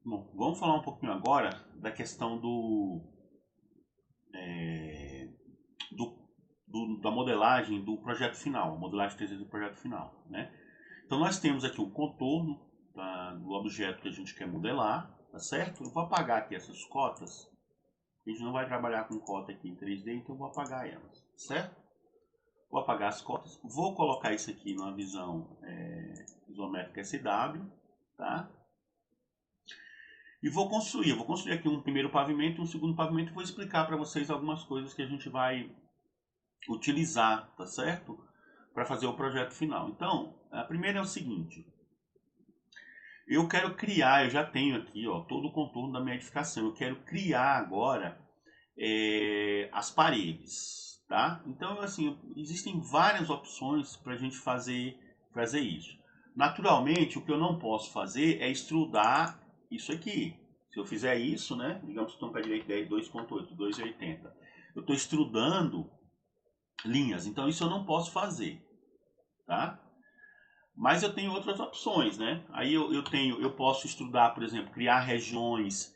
Bom, vamos falar um pouquinho agora da questão do, da modelagem do projeto final, modelagem 3D do projeto final, né? Então nós temos aqui o contorno do objeto que a gente quer modelar, tá certo? Eu vou apagar aqui essas cotas. A gente não vai trabalhar com cota aqui em 3D, então eu vou apagar elas, certo? Vou apagar as cotas, vou colocar isso aqui numa visão isométrica SW, tá? E vou construir aqui um primeiro pavimento e um segundo pavimento e vou explicar para vocês algumas coisas que a gente vai utilizar, tá certo? Para fazer o projeto final. Então, a primeira é o seguinte: eu quero criar, eu já tenho aqui, ó, todo o contorno da minha edificação. Eu quero criar agora as paredes, tá? Então, assim, existem várias opções para a gente fazer isso. Naturalmente, o que eu não posso fazer é extrudar isso aqui. Se eu fizer isso, né? Digamos que estou com a direita 2.8, 2,80. Eu estou extrudando linhas, então isso eu não posso fazer, tá? Mas eu tenho outras opções, né? Aí eu posso extrudar, por exemplo, criar regiões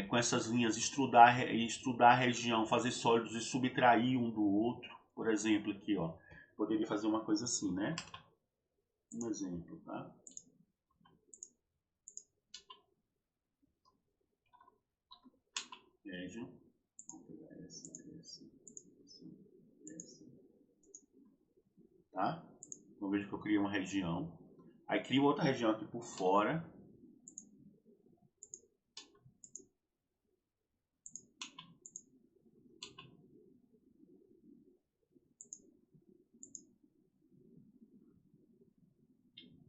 com essas linhas, extrudar a região, fazer sólidos e subtrair um do outro. Por exemplo, aqui, ó, poderia fazer uma coisa assim, né? Um exemplo, tá? Veja, vou pegar essa, tá? Então veja que eu criei uma região, aí crio outra região aqui por fora.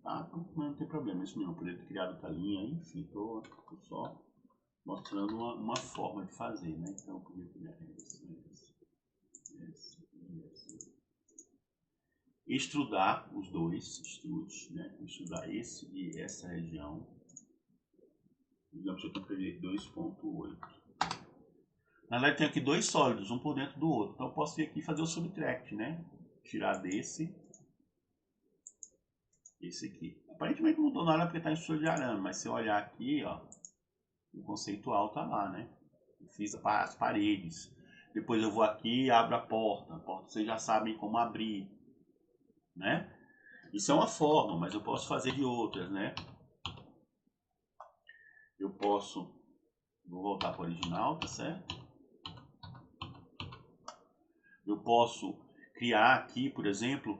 Tá, então não tem problema, isso mesmo, eu poderia ter criado outra linha, enfim, tô só mostrando uma forma de fazer, né? Então eu poderia criar esse. Extrudar os dois, extrude, né? Extrudar esse e essa região. Digamos que eu tenho 2.8. Na verdade, tem aqui dois sólidos, um por dentro do outro. Então eu posso vir aqui e fazer o subtract, né? Tirar desse, esse aqui. Aparentemente não mudou nada porque está em estrutura de arame, mas se eu olhar aqui, ó, o conceitual tá lá, né? Eu fiz as paredes. Depois eu vou aqui e abro a porta. A porta vocês já sabem como abrir, né? Isso é uma forma, mas eu posso fazer de outras, né? Eu posso, vou voltar para o original, tá certo? Eu posso criar aqui, por exemplo,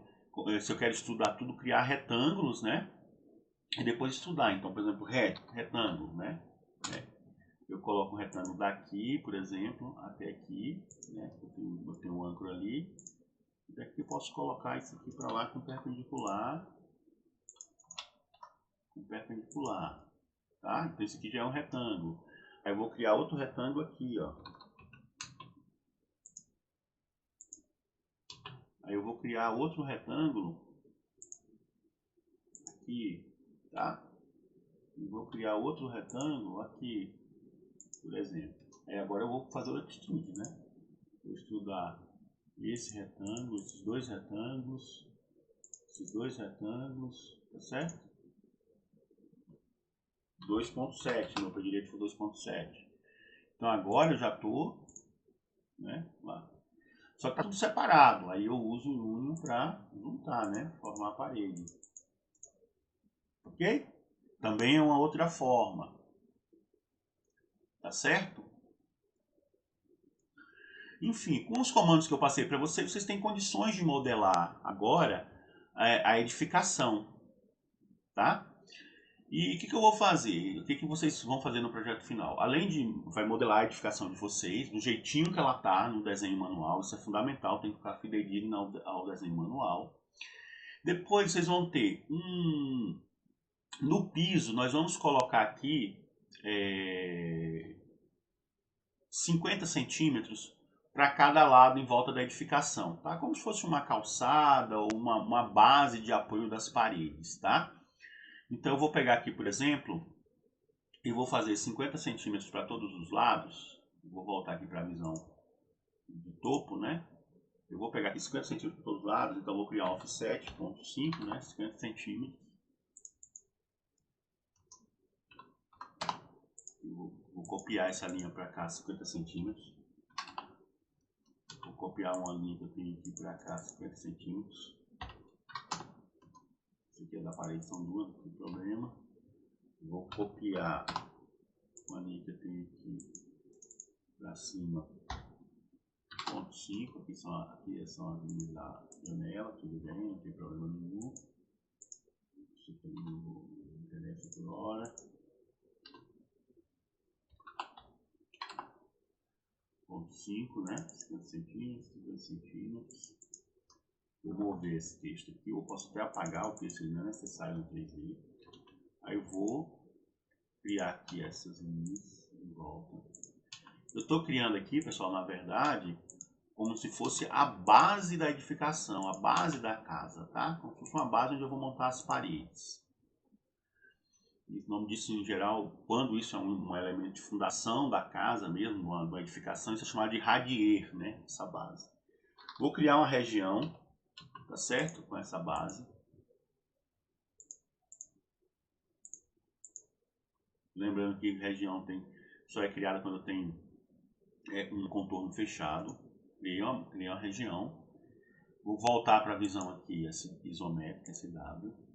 se eu quero estudar tudo, criar retângulos, né? E depois estudar. Então, por exemplo, retângulo, né? Eu coloco um retângulo daqui, por exemplo, até aqui, né? Eu tenho um âncora ali. Daqui eu posso colocar isso aqui para lá com perpendicular, tá? Então esse aqui já é um retângulo. Aí eu vou criar outro retângulo aqui, ó. Aí eu vou criar outro retângulo aqui, tá? E vou criar outro retângulo aqui, por exemplo. Aí agora eu vou fazer o extrude, né? Vou extrudar esse retângulo, esses dois retângulos, tá certo? 2.7, meu para direito foi 2.7. Então agora eu já estou, né, lá. Só que tá tudo separado, aí eu uso o Lumion para juntar, né, formar a parede. Ok? Também é uma outra forma, tá certo? Enfim, com os comandos que eu passei para vocês, vocês têm condições de modelar agora a edificação, tá? E o que eu vou fazer? O que vocês vão fazer no projeto final? Além de vai modelar a edificação de vocês, do jeitinho que ela tá no desenho manual, isso é fundamental, tem que ficar fidedigno ao desenho manual. Depois vocês vão ter no piso, nós vamos colocar aqui 50 centímetros para cada lado em volta da edificação, tá? Como se fosse uma calçada ou uma base de apoio das paredes, tá? Então eu vou pegar aqui, por exemplo, e vou fazer 50 centímetros para todos os lados. Vou voltar aqui para a visão de topo, né? Eu vou pegar aqui 50 centímetros para todos os lados, então eu vou criar um offset, ponto 5, né? 50 centímetros. Vou copiar essa linha para cá, 50 centímetros. Vou copiar uma linha que eu tenho aqui para cá, 50 centímetros. Essa aqui é da parede, são duas, não tem problema. Vou copiar uma linha que eu tenho aqui para cima, 0,5. Aqui são as linhas da janela, tudo bem, não tem problema nenhum. Isso aqui não interessa por hora. 0,5, né? 50 centímetros, 50 centímetros. Vou mover esse texto aqui, eu posso até apagar o texto, ele não é necessário no 3D. Aí eu vou criar aqui essas linhas em volta. Eu estou criando aqui, pessoal, na verdade, como se fosse a base da edificação, a base da casa, tá? Como se fosse uma base onde eu vou montar as paredes. O nome disso, em geral, quando isso é um elemento de fundação da casa mesmo, uma edificação, isso é chamado de radier, né? Essa base. Vou criar uma região, tá certo? Com essa base. Lembrando que região só é criada quando tem um contorno fechado. Criei uma região. Vou voltar para a visão aqui, isométrica, SW.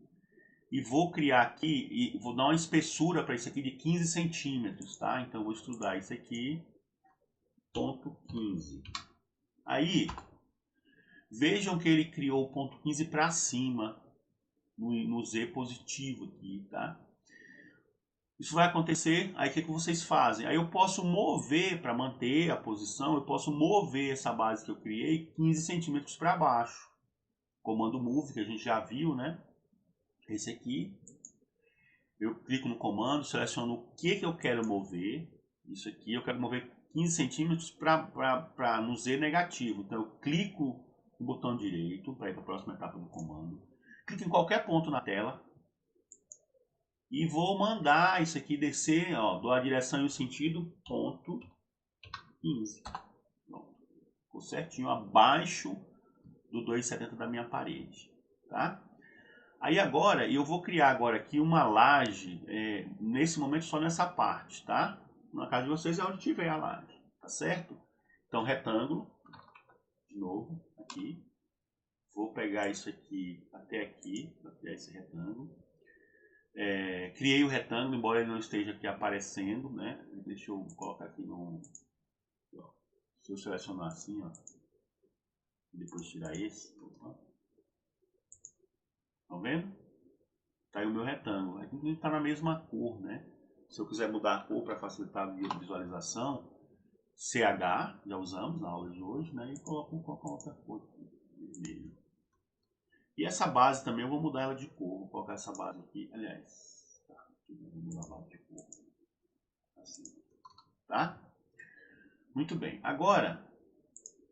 E vou criar aqui, e vou dar uma espessura para isso aqui de 15 centímetros, tá? Então eu vou estudar isso aqui, ponto 15. Aí, vejam que ele criou o ponto 15 para cima, no Z positivo aqui, tá? Isso vai acontecer, aí o que vocês fazem? Aí eu posso mover, para manter a posição, eu posso mover essa base que eu criei 15 centímetros para baixo. Comando Move, que a gente já viu, né? Esse aqui. Eu clico no comando, seleciono o que eu quero mover. Isso aqui, eu quero mover 15 centímetros no Z negativo. Então eu clico no botão direito para ir para a próxima etapa do comando. Clico em qualquer ponto na tela. E vou mandar isso aqui descer, ó, dou a direção e o sentido, ponto 15. Pronto. Ficou certinho, abaixo do 2,70 da minha parede, tá? Aí agora, eu vou criar agora aqui uma laje, nesse momento só nessa parte, tá? Na casa de vocês é onde tiver a laje, tá certo? Então, retângulo, de novo, aqui. Vou pegar isso aqui até aqui, até esse retângulo. Criei o retângulo, embora ele não esteja aqui aparecendo, né? Deixa eu colocar aqui no... Se eu selecionar assim, ó, depois tirar esse, estão vendo? Tá aí o meu retângulo. Aqui está na mesma cor, né? Se eu quiser mudar a cor para facilitar a visualização, CH, já usamos na aula de hoje, né? E coloco qualquer outra cor, vermelho. E essa base também eu vou mudar ela de cor. Vou colocar essa base aqui, aliás, tá, vou mudar a base de cor, assim, tá? Muito bem. Agora,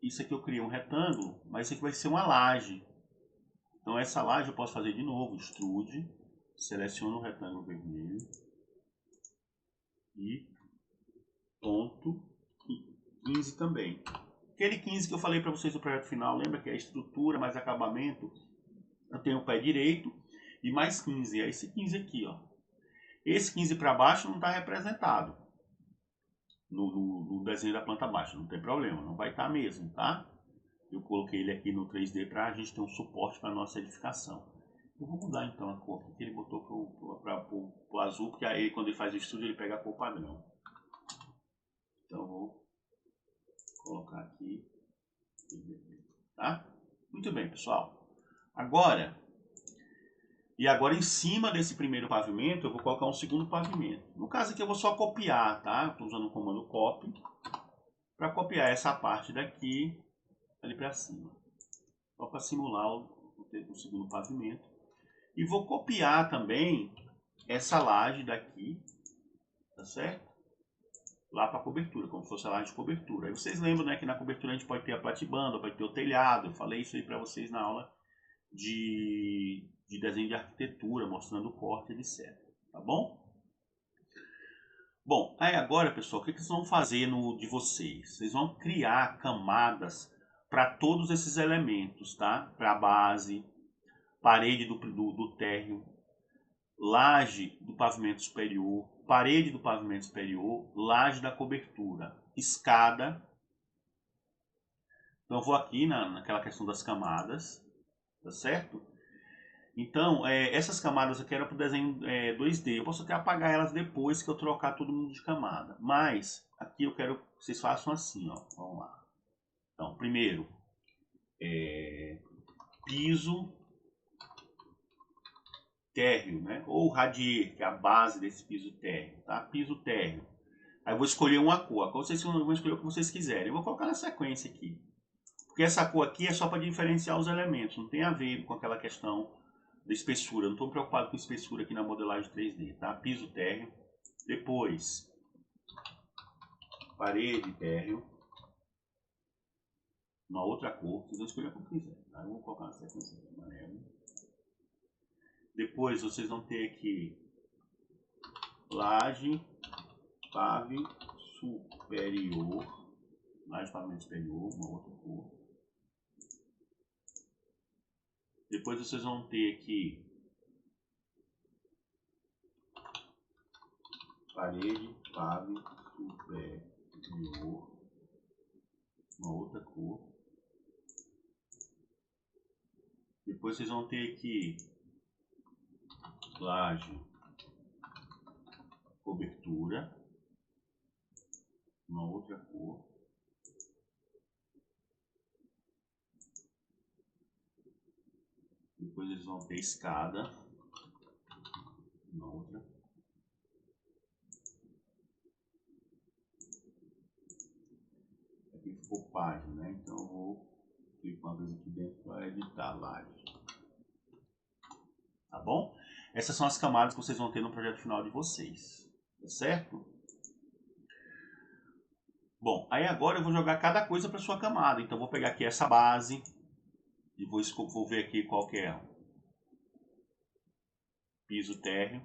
isso aqui eu criei um retângulo, mas isso aqui vai ser uma laje. Então essa laje eu posso fazer de novo, extrude, seleciono o retângulo vermelho e ponto 15 também. Aquele 15 que eu falei para vocês no projeto final, lembra que é a estrutura mais acabamento? Eu tenho o pé direito e mais 15, é esse 15 aqui, ó. Esse 15 para baixo não está representado no desenho da planta baixa, não tem problema, não vai estar mesmo, tá? Eu coloquei ele aqui no 3D para a gente ter um suporte para a nossa edificação. Eu vou mudar então a cor, porque ele botou para o azul, porque aí quando ele faz o estúdio ele pega a cor padrão. Então eu vou colocar aqui, tá? Muito bem, pessoal. Agora em cima desse primeiro pavimento eu vou colocar um segundo pavimento. No caso aqui eu vou só copiar, tá? Estou usando o comando copy para copiar essa parte daqui ali para cima. Só para simular o segundo pavimento. E vou copiar também essa laje daqui, tá certo? Lá para a cobertura, como se fosse a laje de cobertura. Aí vocês lembram, né, que na cobertura a gente pode ter a platibanda, pode ter o telhado. Eu falei isso aí para vocês na aula de desenho de arquitetura, mostrando o corte, etc. Tá bom? Bom, aí agora, pessoal, o que vocês vão fazer de vocês? Vocês vão criar camadas para todos esses elementos, tá? Para a base, parede do térreo, laje do pavimento superior, parede do pavimento superior, laje da cobertura, escada. Então eu vou aqui naquela questão das camadas, tá certo? Então, essas camadas aqui eram para o desenho 2D. Eu posso até apagar elas depois que eu trocar todo mundo de camada. Mas, aqui eu quero que vocês façam assim, ó. Vamos lá. Então, primeiro, piso térreo, né? Ou radier, que é a base desse piso térreo, tá? Piso térreo. Aí eu vou escolher uma cor. A cor vocês vão escolher o que vocês quiserem. Eu vou colocar na sequência aqui. Porque essa cor aqui é só para diferenciar os elementos. Não tem a ver com aquela questão da espessura. Eu não estou preocupado com espessura aqui na modelagem 3D, tá? Piso térreo. Depois, parede térreo. Uma outra cor. Vocês vão escolher a cor que quiser, tá? Eu vou colocar na sequência de amarelo. Depois vocês vão ter aqui laje, pave superior. Laje, pavimento superior, uma outra cor. Depois vocês vão ter aqui parede, pave superior, uma outra cor. Depois vocês vão ter aqui laje, cobertura, uma outra cor. Depois eles vão ter escada, uma outra. Aqui ficou página, né? Então eu vou clicar uma vez aqui dentro para editar laje. Tá bom? Essas são as camadas que vocês vão ter no projeto final de vocês. Tá certo? Bom, aí agora eu vou jogar cada coisa para sua camada. Então eu vou pegar aqui essa base e vou ver aqui qual que é. Piso térreo,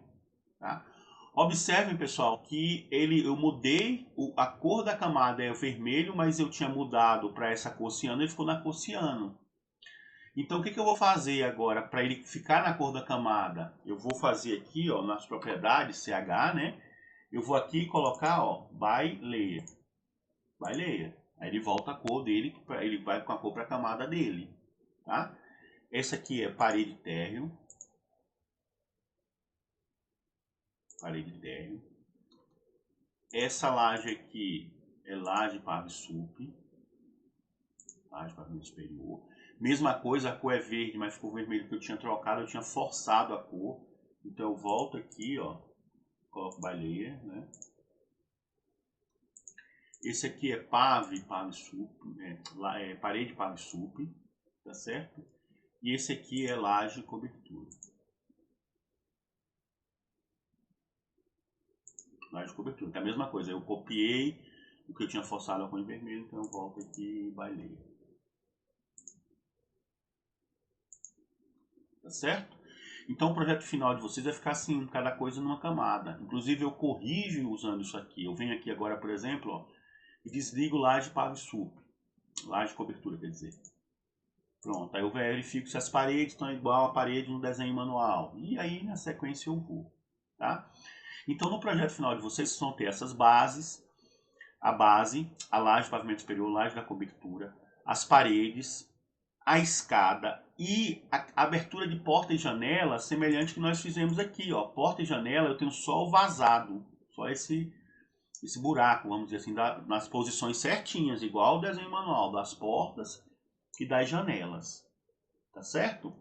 tá? Observem, pessoal, que eu mudei a cor da camada é o vermelho, mas eu tinha mudado para essa cor ciano, ele ficou na cor ciano. Então o que eu vou fazer agora para ele ficar na cor da camada? Eu vou fazer aqui, ó, nas propriedades CH, né? Eu vou aqui colocar, ó, by layer. By layer. Aí ele volta a cor dele, ele vai com a cor para a camada dele, tá? Essa aqui é parede térreo. Parede térreo. Essa laje aqui é laje pave sup. Laje pavimento superior. Mesma coisa, a cor é verde, mas ficou vermelho porque eu tinha trocado, eu tinha forçado a cor. Então eu volto aqui, ó, coloco by-layer, né? Esse aqui é pave sup, parede pave sup, tá certo? E esse aqui é laje cobertura. Laje cobertura, que é a mesma coisa. Eu copiei o que eu tinha forçado a cor em vermelho, então eu volto aqui by-layer. Tá certo? Então o projeto final de vocês vai ficar assim, cada coisa numa camada. Inclusive eu corrijo usando isso aqui. Eu venho aqui agora, por exemplo, ó, e desligo laje pave sup. Laje cobertura, quer dizer. Pronto, aí eu verifico se as paredes estão igual a parede no desenho manual. E aí na sequência eu vou, tá? Então no projeto final de vocês vão ter essas bases. A base, a laje, pavimento superior, laje da cobertura, as paredes, a escada e a abertura de porta e janela, semelhante que nós fizemos aqui, ó. Porta e janela eu tenho só o vazado, só esse buraco, vamos dizer assim, nas posições certinhas, igual o desenho manual das portas e das janelas, tá certo?